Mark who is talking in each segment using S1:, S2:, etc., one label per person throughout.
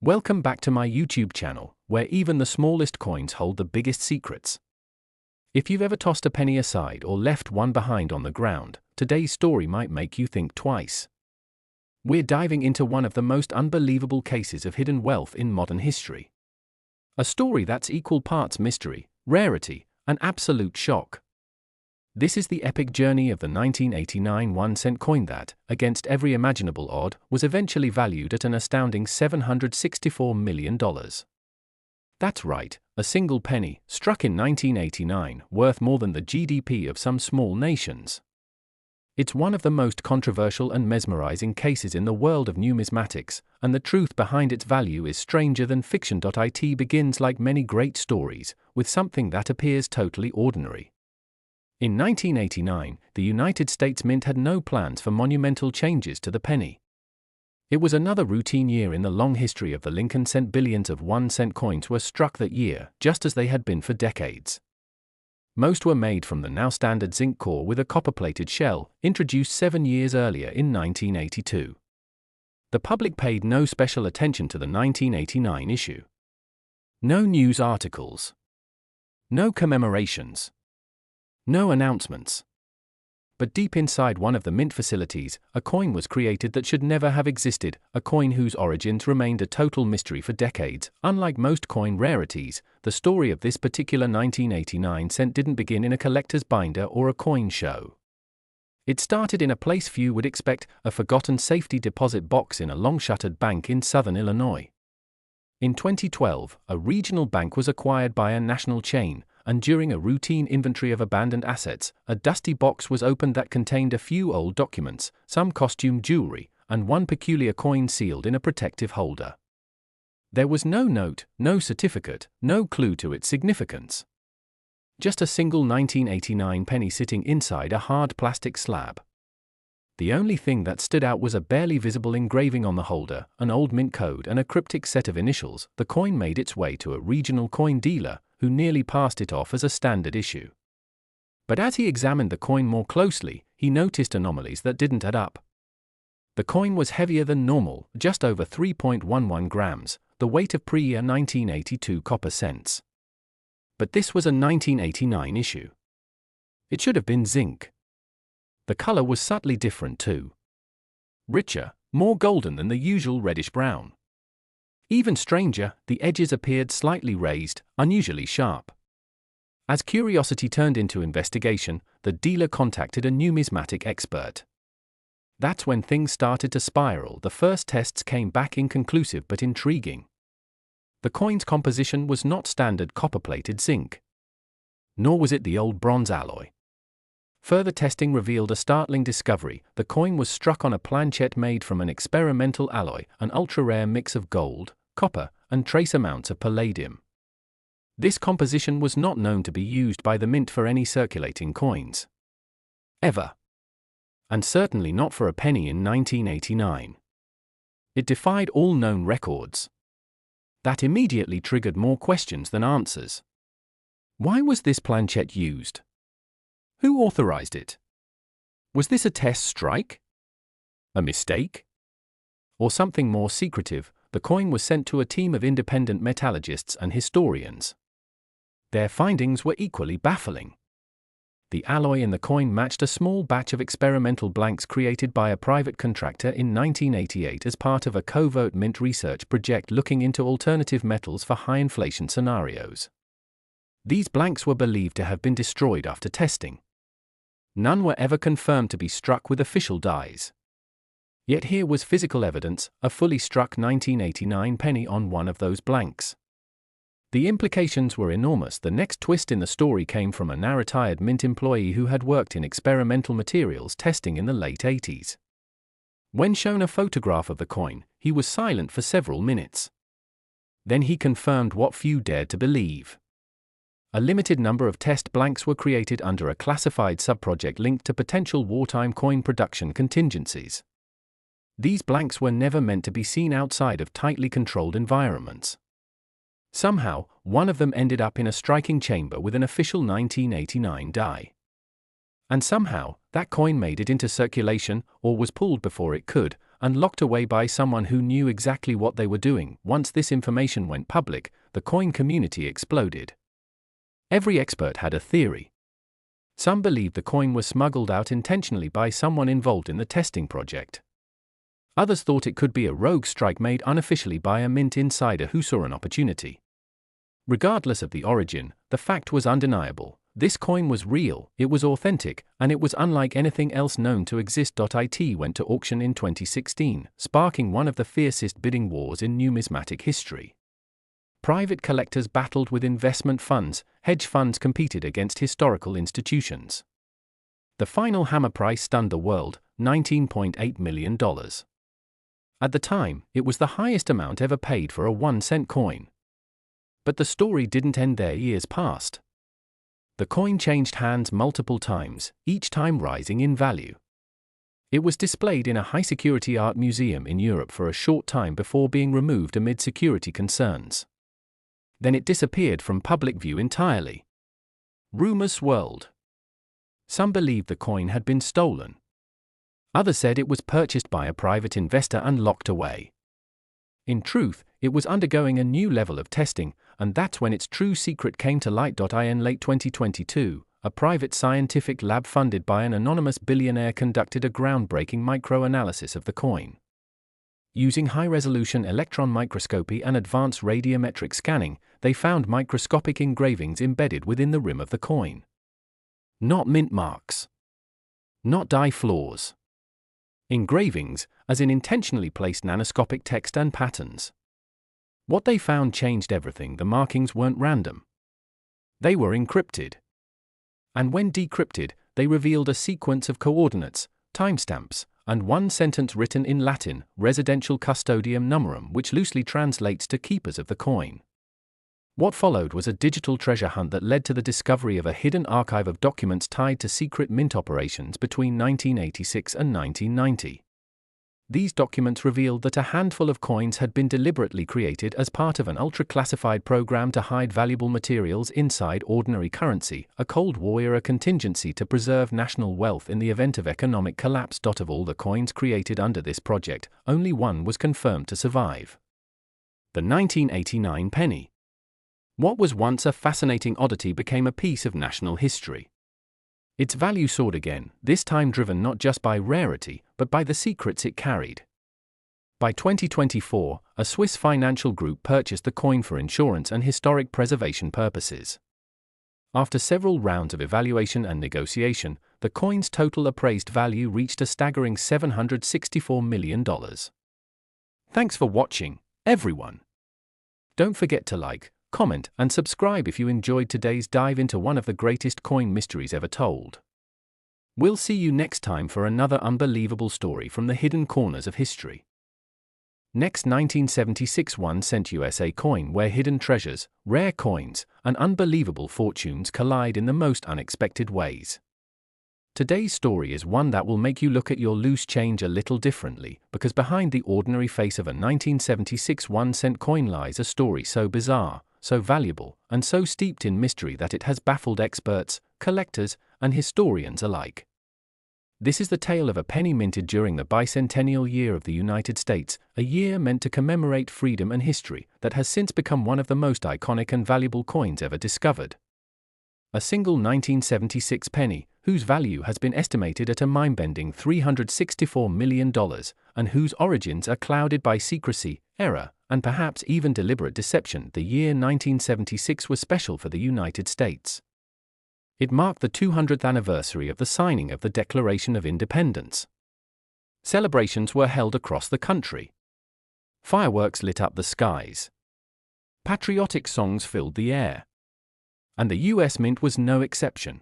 S1: Welcome back to my YouTube channel, where even the smallest coins hold the biggest secrets. If you've ever tossed a penny aside or left one behind on the ground, today's story might make you think twice. We're diving into one of the most unbelievable cases of hidden wealth in modern history. A story that's equal parts mystery, rarity, and absolute shock. This is the epic journey of the 1989 1-cent coin that, against every imaginable odd, was eventually valued at an astounding $764 million. That's right, a single penny, struck in 1989, worth more than the GDP of some small nations. It's one of the most controversial and mesmerizing cases in the world of numismatics, and the truth behind its value is stranger than fiction. It begins like many great stories, with something that appears totally ordinary. In 1989, the United States Mint had no plans for monumental changes to the penny. It was another routine year in the long history of the Lincoln cent. Billions of 1-cent coins were struck that year, just as they had been for decades. Most were made from the now standard zinc core with a copper-plated shell, introduced 7 years earlier in 1982. The public paid no special attention to the 1989 issue. No news articles. No commemorations. No announcements. But deep inside one of the mint facilities, a coin was created that should never have existed, a coin whose origins remained a total mystery for decades. Unlike most coin rarities, the story of this particular 1989 cent didn't begin in a collector's binder or a coin show. It started in a place few would expect, a forgotten safety deposit box in a long-shuttered bank in southern Illinois. In 2012, a regional bank was acquired by a national chain, and during a routine inventory of abandoned assets, a dusty box was opened that contained a few old documents, some costume jewelry, and one peculiar coin sealed in a protective holder. There was no note, no certificate, no clue to its significance. Just a single 1989 penny sitting inside a hard plastic slab. The only thing that stood out was a barely visible engraving on the holder, an old mint code and a cryptic set of initials. The coin made its way to a regional coin dealer, who nearly passed it off as a standard issue. But as he examined the coin more closely, he noticed anomalies that didn't add up. The coin was heavier than normal, just over 3.11 grams, the weight of pre-year 1982 copper cents. But this was a 1989 issue. It should have been zinc. The color was subtly different too. Richer, more golden than the usual reddish-brown. Even stranger, the edges appeared slightly raised, unusually sharp. As curiosity turned into investigation, the dealer contacted a numismatic expert. That's when things started to spiral. The first tests came back inconclusive but intriguing. The coin's composition was not standard copper-plated zinc. Nor was it the old bronze alloy. Further testing revealed a startling discovery. The coin was struck on a planchet made from an experimental alloy, an ultra-rare mix of gold, copper, and trace amounts of palladium. This composition was not known to be used by the mint for any circulating coins. Ever. And certainly not for a penny in 1989. It defied all known records. That immediately triggered more questions than answers. Why was this planchet used? Who authorized it? Was this a test strike? A mistake? Or something more secretive? The coin was sent to a team of independent metallurgists and historians. Their findings were equally baffling. The alloy in the coin matched a small batch of experimental blanks created by a private contractor in 1988 as part of a covert mint research project looking into alternative metals for high inflation scenarios. These blanks were believed to have been destroyed after testing. None were ever confirmed to be struck with official dies. Yet here was physical evidence, a fully struck 1989 penny on one of those blanks. The implications were enormous. The next twist in the story came from a now retired mint employee who had worked in experimental materials testing in the late 80s. When shown a photograph of the coin, he was silent for several minutes. Then he confirmed what few dared to believe. A limited number of test blanks were created under a classified subproject linked to potential wartime coin production contingencies. These blanks were never meant to be seen outside of tightly controlled environments. Somehow, one of them ended up in a striking chamber with an official 1989 die. And somehow, that coin made it into circulation, or was pulled before it could, and locked away by someone who knew exactly what they were doing. Once this information went public, the coin community exploded. Every expert had a theory. Some believed the coin was smuggled out intentionally by someone involved in the testing project. Others thought it could be a rogue strike made unofficially by a mint insider who saw an opportunity. Regardless of the origin, the fact was undeniable. This coin was real, it was authentic, and it was unlike anything else known to exist. It went to auction in 2016, sparking one of the fiercest bidding wars in numismatic history. Private collectors battled with investment funds, hedge funds competed against historical institutions. The final hammer price stunned the world, $19.8 million. At the time, it was the highest amount ever paid for a 1-cent coin. But the story didn't end there. Years passed. The coin changed hands multiple times, each time rising in value. It was displayed in a high-security art museum in Europe for a short time before being removed amid security concerns. Then it disappeared from public view entirely. Rumors swirled. Some believed the coin had been stolen. Others said it was purchased by a private investor and locked away. In truth, it was undergoing a new level of testing, and that's when its true secret came to light. In late 2022, a private scientific lab funded by an anonymous billionaire conducted a groundbreaking microanalysis of the coin. Using high-resolution electron microscopy and advanced radiometric scanning, they found microscopic engravings embedded within the rim of the coin. Not mint marks. Not die flaws. Engravings, as in intentionally placed nanoscopic text and patterns. What they found changed everything. The markings weren't random. They were encrypted. And when decrypted, they revealed a sequence of coordinates, timestamps, and one sentence written in Latin, residential custodium nummurum, which loosely translates to keepers of the coin. What followed was a digital treasure hunt that led to the discovery of a hidden archive of documents tied to secret mint operations between 1986 and 1990. These documents revealed that a handful of coins had been deliberately created as part of an ultra-classified program to hide valuable materials inside ordinary currency, a Cold War-era contingency to preserve national wealth in the event of economic collapse. Of all the coins created under this project, only one was confirmed to survive. The 1989 penny. What was once a fascinating oddity became a piece of national history. Its value soared again, this time driven not just by rarity, but by the secrets it carried. By 2024, a Swiss financial group purchased the coin for insurance and historic preservation purposes. After several rounds of evaluation and negotiation, the coin's total appraised value reached a staggering $764 million. Thanks for watching, everyone. Don't forget to like, comment, and subscribe if you enjoyed today's dive into one of the greatest coin mysteries ever told. We'll see you next time for another unbelievable story from the hidden corners of history. Next, 1976 1-cent USA coin, where hidden treasures, rare coins, and unbelievable fortunes collide in the most unexpected ways. Today's story is one that will make you look at your loose change a little differently, because behind the ordinary face of a 1976 1-cent coin lies a story so bizarre, so valuable, and so steeped in mystery that it has baffled experts, collectors, and historians alike. This is the tale of a penny minted during the bicentennial year of the United States, a year meant to commemorate freedom and history, that has since become one of the most iconic and valuable coins ever discovered. A single 1976 penny, whose value has been estimated at a mind-bending $364 million, and whose origins are clouded by secrecy, error, and perhaps even deliberate deception. The year 1976 was special for the United States. It marked the 200th anniversary of the signing of the Declaration of Independence. Celebrations were held across the country. Fireworks lit up the skies. Patriotic songs filled the air. And the U.S. Mint was no exception.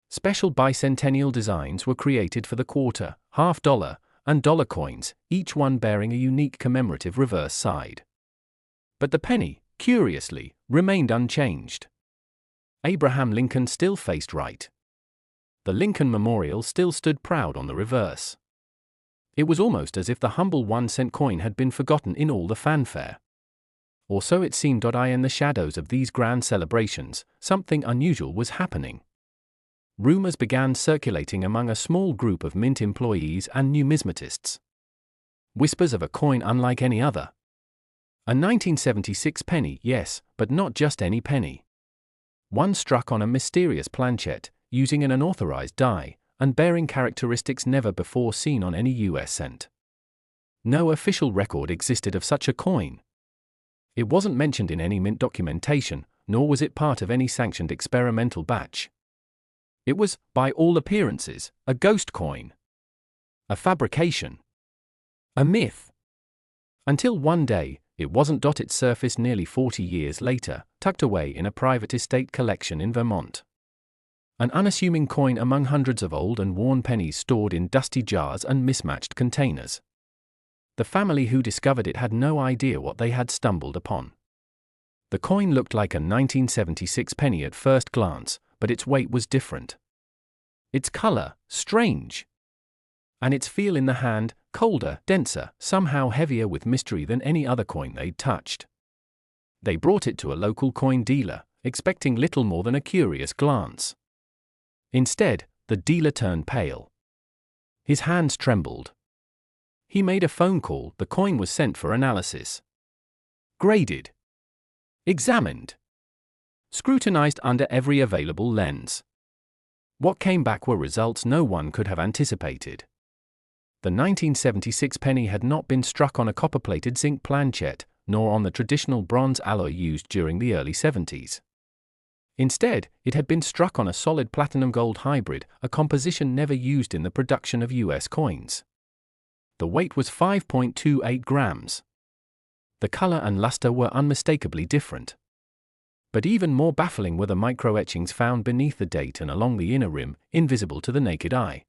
S1: Special bicentennial designs were created for the quarter, half-dollar, and dollar coins, each one bearing a unique commemorative reverse side. But the penny, curiously, remained unchanged. Abraham Lincoln still faced right. The Lincoln Memorial still stood proud on the reverse. It was almost as if the humble 1-cent coin had been forgotten in all the fanfare. Or so it seemed. In the shadows of these grand celebrations, something unusual was happening. Rumors began circulating among a small group of mint employees and numismatists. Whispers of a coin unlike any other. A 1976 penny, yes, but not just any penny. One struck on a mysterious planchet, using an unauthorized die, and bearing characteristics never before seen on any US cent. No official record existed of such a coin. It wasn't mentioned in any mint documentation, nor was it part of any sanctioned experimental batch. It was, by all appearances, a ghost coin. A fabrication. A myth. Until one day, it wasn't. It surfaced nearly 40 years later, tucked away in a private estate collection in Vermont. An unassuming coin among hundreds of old and worn pennies stored in dusty jars and mismatched containers. The family who discovered it had no idea what they had stumbled upon. The coin looked like a 1976 penny at first glance, but its weight was different. Its color, strange. And its feel in the hand, colder, denser, somehow heavier with mystery than any other coin they'd touched. They brought it to a local coin dealer, expecting little more than a curious glance. Instead, the dealer turned pale. His hands trembled. He made a phone call. The coin was sent for analysis. Graded. Examined. Scrutinized under every available lens. What came back were results no one could have anticipated. The 1976 penny had not been struck on a copper-plated zinc planchet, nor on the traditional bronze alloy used during the early 70s. Instead, it had been struck on a solid platinum-gold hybrid, a composition never used in the production of US coins. The weight was 5.28 grams. The color and luster were unmistakably different. But even more baffling were the micro-etchings found beneath the date and along the inner rim, invisible to the naked eye.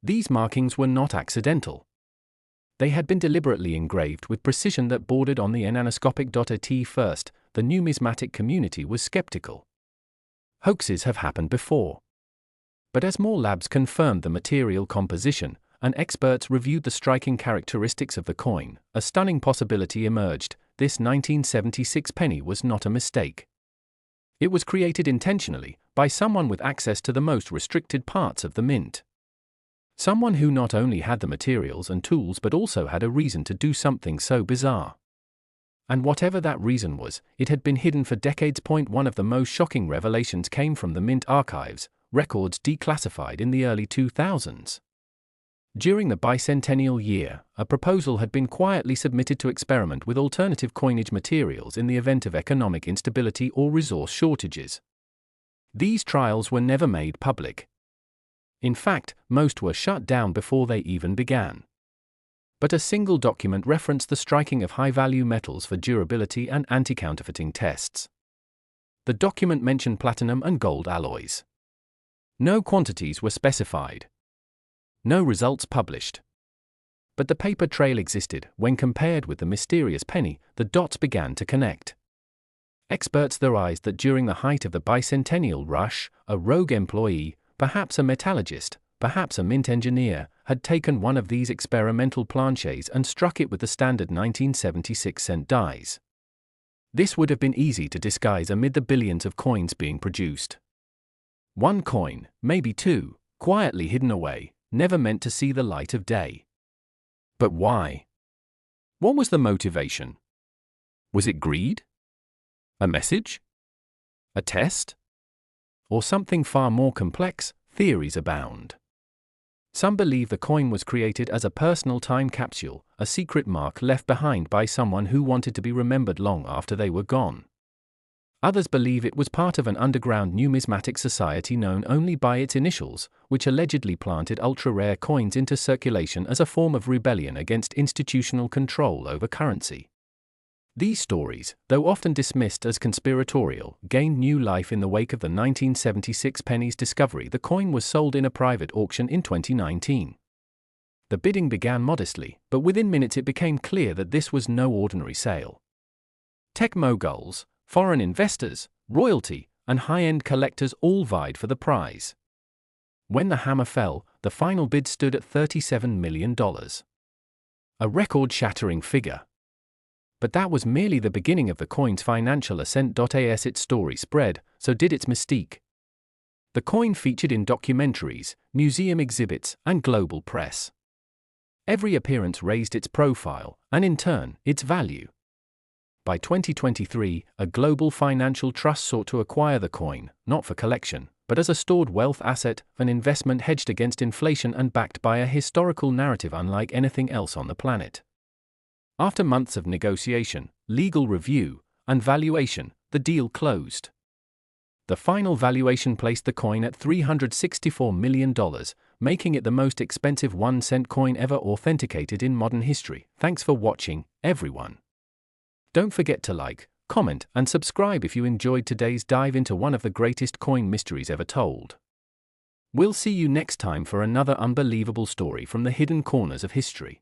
S1: These markings were not accidental. They had been deliberately engraved with precision that bordered on the ananoscopic. At first, the numismatic community was skeptical. Hoaxes have happened before. But as more labs confirmed the material composition, and experts reviewed the striking characteristics of the coin, a stunning possibility emerged. This 1976 penny was not a mistake. It was created intentionally, by someone with access to the most restricted parts of the mint. Someone who not only had the materials and tools but also had a reason to do something so bizarre. And whatever that reason was, it had been hidden for decades. One of the most shocking revelations came from the mint archives, records declassified in the early 2000s. During the bicentennial year, a proposal had been quietly submitted to experiment with alternative coinage materials in the event of economic instability or resource shortages. These trials were never made public. In fact, most were shut down before they even began. But a single document referenced the striking of high-value metals for durability and anti-counterfeiting tests. The document mentioned platinum and gold alloys. No quantities were specified. No results published. But the paper trail existed. When compared with the mysterious penny, the dots began to connect. Experts theorized that during the height of the bicentennial rush, a rogue employee, perhaps a metallurgist, perhaps a mint engineer, had taken one of these experimental planchets and struck it with the standard 1976 cent dies. This would have been easy to disguise amid the billions of coins being produced. One coin, maybe two, quietly hidden away, never meant to see the light of day. But why? What was the motivation? Was it greed? A message? A test? Or something far more complex? Theories abound. Some believe the coin was created as a personal time capsule, a secret mark left behind by someone who wanted to be remembered long after they were gone. Others believe it was part of an underground numismatic society known only by its initials, which allegedly planted ultra-rare coins into circulation as a form of rebellion against institutional control over currency. These stories, though often dismissed as conspiratorial, gained new life in the wake of the 1976 penny's discovery. The coin was sold in a private auction in 2019. The bidding began modestly, but within minutes it became clear that this was no ordinary sale. Tech moguls, foreign investors, royalty, and high-end collectors all vied for the prize. When the hammer fell, the final bid stood at $37 million. A record-shattering figure. But that was merely the beginning of the coin's financial ascent. As its story spread, so did its mystique. The coin featured in documentaries, museum exhibits, and global press. Every appearance raised its profile, and in turn, its value. By 2023, a global financial trust sought to acquire the coin, not for collection, but as a stored wealth asset, an investment hedged against inflation and backed by a historical narrative unlike anything else on the planet. After months of negotiation, legal review, and valuation, the deal closed. The final valuation placed the coin at $364 million, making it the most expensive 1-cent coin ever authenticated in modern history. Thanks for watching, everyone. Don't forget to like, comment, and subscribe if you enjoyed today's dive into one of the greatest coin mysteries ever told. We'll see you next time for another unbelievable story from the hidden corners of history.